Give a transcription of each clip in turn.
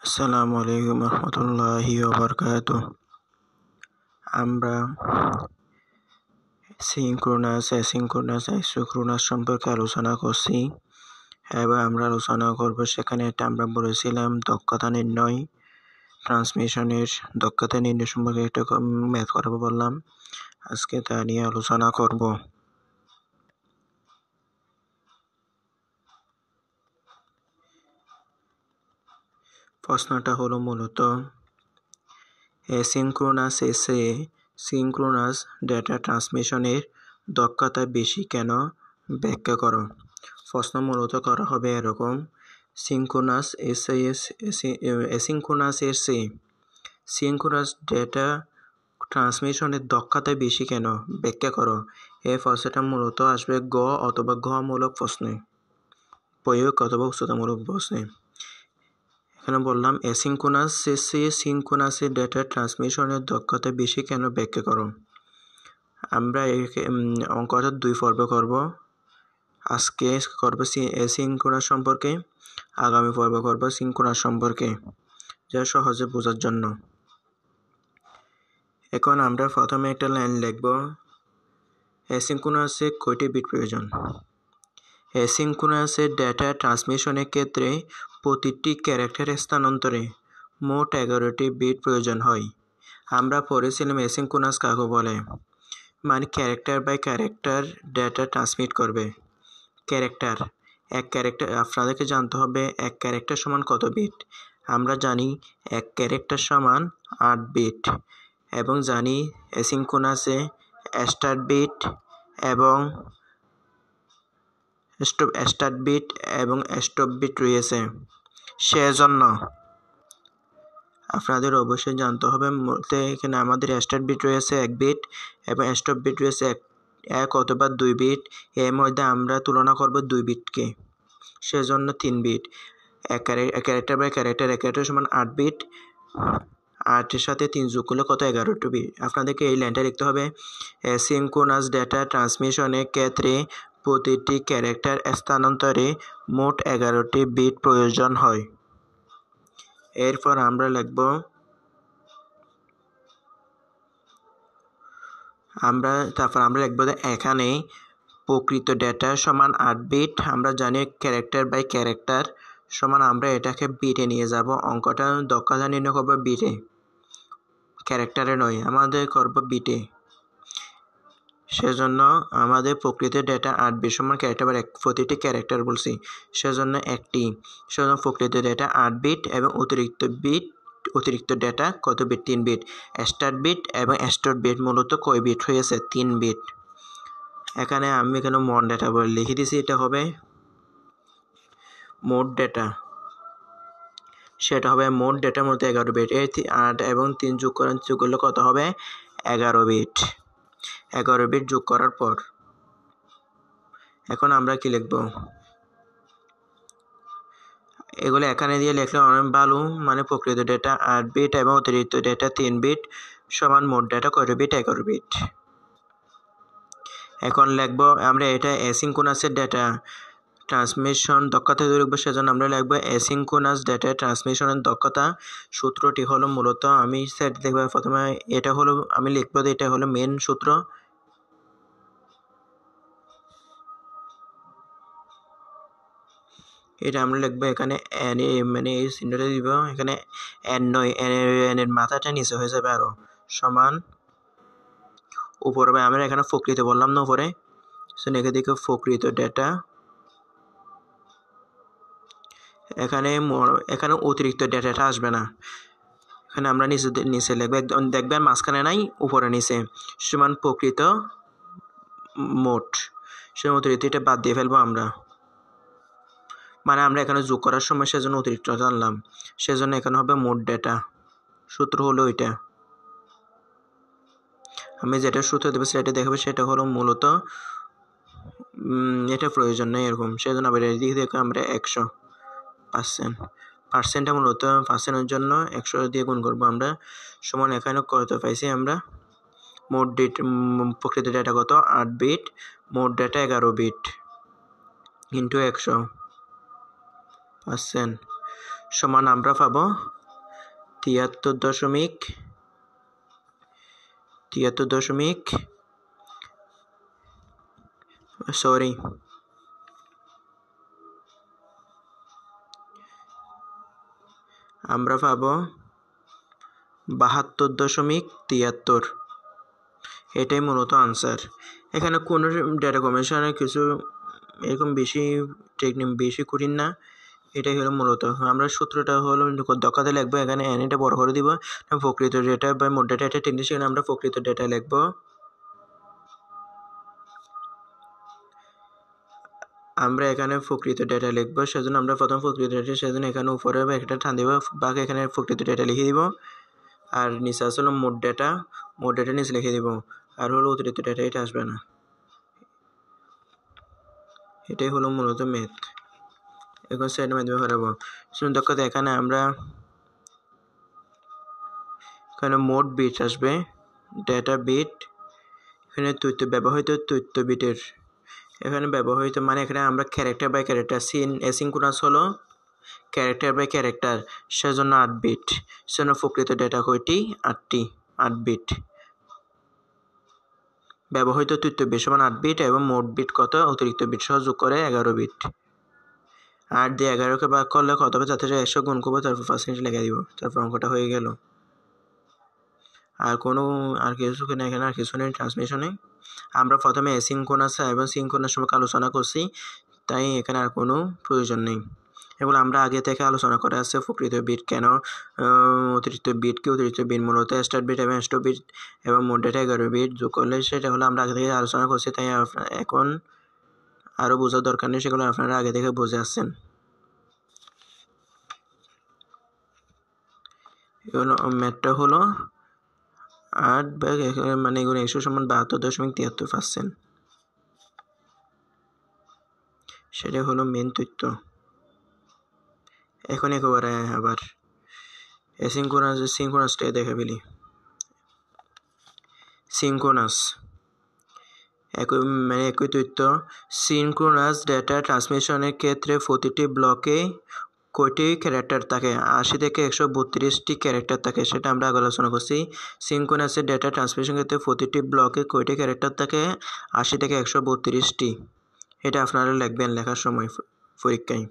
আসসালামু আলাইকুম রহমতুল্লাহি ওয়াবারাকাতুহ। আমরা সিনক্রোনাস, অ্যাসিনক্রোনাস, আইসোক্রোনাস সম্পর্কে আলোচনা করছি এবং আমরা আলোচনা করব সেখানে আমরা বলেছিলাম দক্ষতা নির্ণয়, ট্রান্সমিশনের দক্ষতা নির্ণয় সম্পর্কে একটা ম্যাথ করাবো বললাম। আজকে তা নিয়ে আলোচনা করব। প্রশ্নটা হলো মূলত অ্যাসিনক্রোনাস এসে সিনক্রোনাস ডেটা ট্রান্সমিশনের দক্ষতা বেশি কেন ব্যাখ্যা করো। প্রশ্ন মূলত করা হবে এরকম: অ্যাসিনক্রোনাস এসে সিনক্রোনাস ডেটা ট্রান্সমিশনের দক্ষতা বেশি কেন ব্যাখ্যা করো। এই প্রশ্নটা মূলত আসবে গ অথবা ঘ মূলক প্রশ্নে, প্রয়োগ অথবা উচ্চতামূলক প্রশ্নে। এখানে বললাম অ্যাসিনক্রোনাস এসে সিনক্রোনাসের ডেটা ট্রান্সমিশনের দক্ষতা বেশি কেন ব্যাখ্যা করো। আমরা অঙ্কটা 2 পর্বে করব। আজকে করব অ্যাসিনক্রোনাস সম্পর্কে, আগামী পর্বে করব সিনক্রোনাস সম্পর্কে, যা সহজে বোঝার জন্য। এখন আমরা প্রথমে একটা লাইন লিখব। অ্যাসিনক্রোনাসে কয়টি বিট প্রয়োজন? অ্যাসিনক্রোনাসের ডেটা ট্রান্সমিশনের ক্ষেত্রে প্রতিটি ক্যারেক্টার স্থানান্তরে মোট 11টি বিট প্রয়োজন হয়। আমরা পড়েছিলাম অ্যাসিনক্রোনাস কাকে বলে, মানে character by character data transmit করবে। এক ক্যারেক্টার আপনাদেরকে জানতে হবে এক ক্যারেক্টার সমান কত বিট। আমরা জানি এক ক্যারেক্টার সমান 8 বিট এবং জানি অ্যাসিনক্রোনাসে স্টার্ট বিট এবং স্টপ বিট রয়েছে। সেজন্য আপনাদের অবশ্যই জানতে হবে এখানে আমাদের স্টার্ট বিট রয়েছে 1 বিট এবং স্টপ বিট রয়েছে 1 অথবা 2 বিট। এর মধ্যে আমরা তুলনা করব 2 বিটকে, সেজন্য 3 বিট। ক্যারেক্টার বাই ক্যারেক্টার সমান 8 বিট, 8 এর সাথে 3 যোগ করলে কত? 11টি বিট। আপনাদেরকে এই লাইনটা লিখতে হবে: অ্যাসিনক্রোনাস ডেটা ট্রান্সমিশনের ক্ষেত্রে প্রতিটি ক্যারেক্টার স্থানান্তরে মোট 11টি বিট প্রয়োজন হয়। এরপর আমরা লিখব এখানে প্রকৃত ডেটা সমান 8 বিট। আমরা জানি ক্যারেক্টার বাই ক্যারেক্টার সমান, আমরা এটাকে বিটে নিয়ে যাব। অঙ্কটা দক্ষতা নির্ণয় করব বিটে, ক্যারেক্টারে নয়, আমাদের করব বিটে। সেজন্য আমাদের প্রকৃত ডেটা 8 বিট সমান ক্যারেক্টার বাই প্রতিটি ক্যারেক্টার বলছি, সেজন্য একটি। সেজন্য প্রকৃত ডেটা 8 বিট এবং অতিরিক্ত ডেটা কত বিট? 3 বিট। স্টার্ট বিট এবং স্টপ বিট মূলত কয় বিট হয়েছে? 3 বিট। আমি এখানে মোট ডেটা বলে লিখে দিয়েছি, এটা হবে মোট ডেটা। সেটা হবে মোট ডেটার মধ্যে 11 বিট। 8 এবং 3 যোগ করলে কত হবে? 11 বিট। 11 বিট যোগ করার পর এখন আমরা কি লিখব? এগুলো এখানে দিয়ে লিখলে অনেক ভালো, মানে প্রকৃত ডেটা 8 বিট এবং অতিরিক্ত ডেটা 3 বিট সমান মোট ডেটা কত বিট? 11 বিট। এখন লিখব আমরা এটা অ্যাসিনক্রোনাসের ডেটা ট্রান্সমিশন দক্ষতা লিখব, সেজন্য আমরা লিখব অ্যাসিনক্রোনাস ডেটা ট্রান্সমিশনের দক্ষতা। সূত্রটি হলো মূলত আমি সেট দেখব প্রথমে, এটা হলো আমি লিখব, এটা হলো মেন সূত্র। এটা আমরা লিখবো এখানে এন, মানে এই চিহ্নটা দিব এখানে এন নয়, এন এর মাথাটা নিচে হয়ে যাবে আরো, সমান উপরে। আমরা এখানে প্রকৃত বললাম না উপরে, এখানে দিকে প্রকৃত ডেটা। এখানে অতিরিক্ত ডেটাটা আসবে না, এখানে আমরা নিচে লিখবো, দেখবেন মাঝখানে নাই, উপরে নিচে সমান প্রকৃত মোট। সে অতিরিক্ত এটা বাদ দিয়ে ফেলবো আমরা, মানে আমরা এখানে যোগ করার সময় সেজন্য অতিরিক্ত আনলাম, সেজন্য এখানে হবে মোট ডেটা। সূত্র হলো এটা, আমি যেটা সূত্র দেবো সেটা দেখাবো, সেটা হলো মূলত এটা প্রয়োজন নেই এরকম, সেজন্য আবার এদিকে দেখো আমরা 100%। পার্সেন্টটা মূলত পার্সেন্টের জন্য 100 দিয়ে গুণ করবো আমরা, সমান এখানে কত পাইছি আমরা? মোট প্রকৃত ডেটা কত? 8 বিট, মোট ডেটা 11 বিট ইন্টু 100% সমান আমরা পাবো আমরা পাবো 72.73। এটাই মূলত আনসার। এখানে কোনো ডেটা কম্বিনেশনের কিছু এরকম বেশি কঠিন না। এটাই হলো মূলত আমরা সূত্রটা হলো দক্ষতা লিখবো। এখানে n এটা বড় করে দিব, প্রকৃত ডেটা বা মোট ডেটা এটা টেন্ডেন্সি, আমরা প্রকৃত ডেটা লিখবো। আমরা এখানে প্রকৃত ডেটা লিখবো, সেজন্য আমরা প্রথম প্রকৃত ডেটা, সেজন্য এখানে উপরে একটা টান দিব, বাকি এখানে প্রকৃত ডেটা লিখে দিব। আর নিচে আসলে মোট ডেটা নিচে লিখে দিব। আর হলো অতিরিক্ত ডেটা, এটা আসবে না। এটাই হলো মূলত ম্যাথ। এখন সেটের মাধ্যমে করাবো। দক্ষতা এখানে আমরা মোট বিট আসবে, ডেটা বিট। এখানে ব্যবহৃত তথ্য বিটের, এখানে ব্যবহৃত মানে এখানে আমরা ক্যারেক্টার বাই ক্যারেক্টার, অ্যাসিনক্রোনাস হলো ক্যারেক্টার বাই ক্যারেক্টার, সেজন্য 8 বিট। সেজন্য প্রকৃত ডেটা কয়টি? 8 বিট। ব্যবহৃত তথ্য বিট সমান 8 বিট এবং মোট বিট কত? অতিরিক্ত বিট সহ যোগ করে 11 বিট। 8 দিয়ে 11কে ভাগ করলে কত হবে? তাতে 100 গুণ করবো, তারপর পার্সেন্টেজ লিখে দিব, তারপর অঙ্কটা হয়ে গেল। আর কিছু কিনা, এখানে আর কিছু নেই ট্রান্সমিশনে। আমরা প্রথমে অ্যাসিনক্রোনাস এবং সিনক্রোনাস সম্পর্কে আলোচনা করছি, তাই এখানে আর কোনো প্রয়োজন নেই। এগুলো আমরা আগে থেকে আলোচনা করে আসছে। প্রকৃত বিট কেন, অতিরিক্ত বিট কি? অতিরিক্ত বিট মূলত স্টার্ট বিট এবং স্টপ বিট এবং মোট ডেটা 11 বিট যোগ করলে সেটা হলো আমরা আগে থেকে আলোচনা করছি, তাই এখন আরও বোঝার দরকার নেই, সেগুলো আপনারা আগে থেকে বুঝে আসছেন। এগুলো ম্যাথটা হলো 8 ভাগ মানে এগুলো 100 সমান 72.73%। সেটা হলো মেন তথ্য। এখন একেবারে আবার সিনক্রোনাসটা দেখে ফেলি। সিনক্রোনাস একই তথ্য। সিনক্রোনাস ডেটা ট্রান্সমিশনের ক্ষেত্রে প্রতিটি ব্লকে কয়টি ক্যারেক্টার থাকে? 80 থেকে 132টি ক্যারেক্টার থাকে, সেটা আমরা আগে আলোচনা করছি। সিনক্রোনাসের ডেটা ট্রান্সমিশনের ক্ষেত্রে প্রতিটি ব্লকে কয়টি ক্যারেক্টার থাকে? 80 থেকে 132টি। এটা আপনারা লিখবেন লেখার সময় পরীক্ষায়।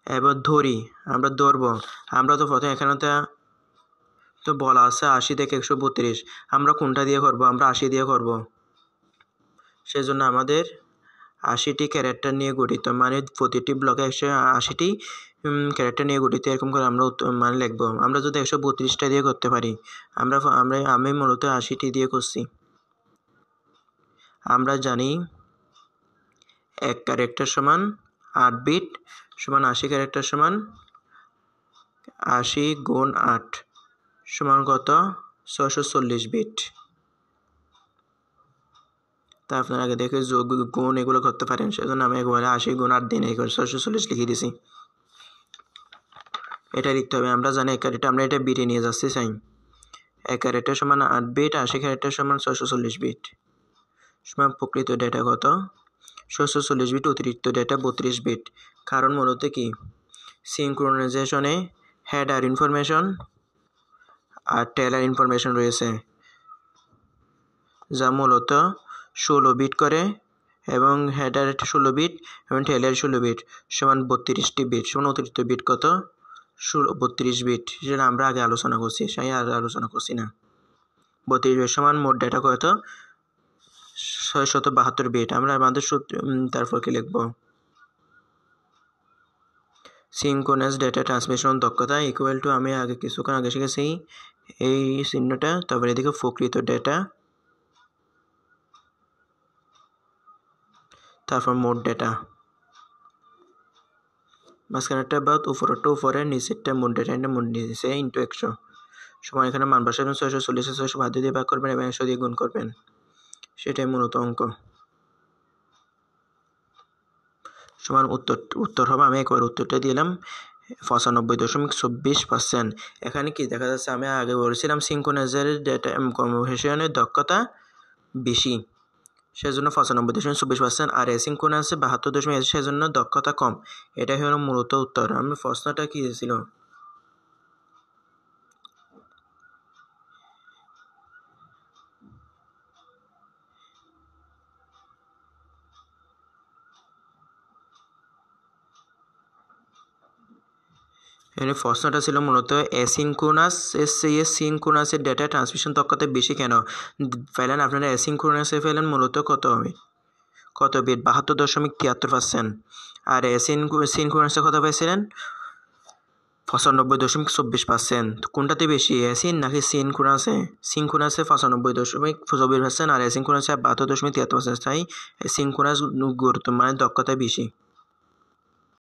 এবার আমরা ধরবো। আমরা তো প্রথমে এখানে তো বলা আছে 80 থেকে 132। আমরা কোনটা দিয়ে করব? আমরা 80 দিয়ে করব। সেজন্য আমাদের 80টি ক্যারেক্টার নিয়ে গঠিত, মানে প্রতিটি ব্লকে 180টি ক্যারেক্টার নিয়ে গঠিত, এরকম করে আমরা মানে লিখবো। আমরা যদি 132টা দিয়ে করতে পারি, আমি মূলত 80টি দিয়ে করছি। আমরা জানি 1 ক্যারেক্টার সমান 8 বিট সমান 80 ক্যারেক্টার সমান 80 গুণ 8 সমান কত? 640 বিট। তা আপনারা আগে দেখে যোগ গুণ এগুলো করতে পারেন, সেজন্য আমি একবারে 80 গুণ 8 দিন 640 লিখে দিয়েছি। এটা লিখতে হবে। আমরা জানি 1 ক্যারেক্টার, আমরা এটা বিটে নিয়ে যাচ্ছি চাই। 1 ক্যারেক্টার সমান 8 বিট, 80 ক্যারেক্টার সমান 640 বিট সমান প্রকৃত ডেটা কত? 640 বিট। অতিরিক্ত ডেটা 32 বিট। কারণ মূলত কি? সিনক্রোনাইজেশনে হেডার ইনফরমেশন আর টেলার ইনফরমেশন রয়েছে, যা মূলত 16 বিট করে, এবং হেডার 16 বিট এবং টেলার 16 বিট সমান 32টি বিট সমান অতিরিক্ত বিট কত? 32 বিট। যেটা আমরা আগে আলোচনা করছি, সেই আর আলোচনা করছি না। 32 বিট সমান মোট ডেটা কত? 672 বিট। আমরা আমাদের তারপর কি লিখব? সিনক্রোনাস ডেটা ট্রান্সমিশন দক্ষতা ইকুয়াল টু, আমি আগে কিছুক্ষণ আগে শিখেছি এই চিহ্নটা, তারপরে এদিকে প্রকৃত ডেটা, তারপর মোট ডেটা, মাঝখানেরটা বাদ, উপরেরটা উপরে, নিচেরটা মোট ডেটা, মোট নিচে ইন্টু 100 সমান এখানে মান বসাবেন 640 600 বাদ দিয়ে ভাগ করবেন এবং 100 দিয়ে গুণ করবেন। সেটাই মূলত অঙ্ক সমান উত্তর হবে, আমি একবার উত্তরটা দিলাম 95.24%। এখানে কি দেখা যাচ্ছে? আমি আগে বলেছিলাম সিনক্রোনাইজের ডেটা কম্বিনেশনের দক্ষতা বেশি, সেজন্য 95.24%, আর অ্যাসিনক্রোনাসে 72.80, সেজন্য দক্ষতা কম। এটাই হলো মূলত উত্তর। আমি প্রশ্নটা কি ছিল? এখানে প্রশ্নটা ছিল মূলত অ্যাসিনক্রোনাস এর চেয়ে সিনক্রোনাসের ডেটা ট্রান্সমিশন দক্ষতা বেশি কেন? পেলেন আপনারা অ্যাসিনক্রোনাসে পেলেন মূলত কত বিট 72.73%, আর সিনক্রোনাসে কত পাইছিলেন 95.24%। কোনটাতে বেশি, অ্যাসিন নাকি সিনক্রোনাসে? সিনক্রোনাসে 95.24% আর অ্যাসিনক্রোনাসে 72.73%। তাই সিনক্রোনাস গুরুত্ব মানে দক্ষতা বেশি।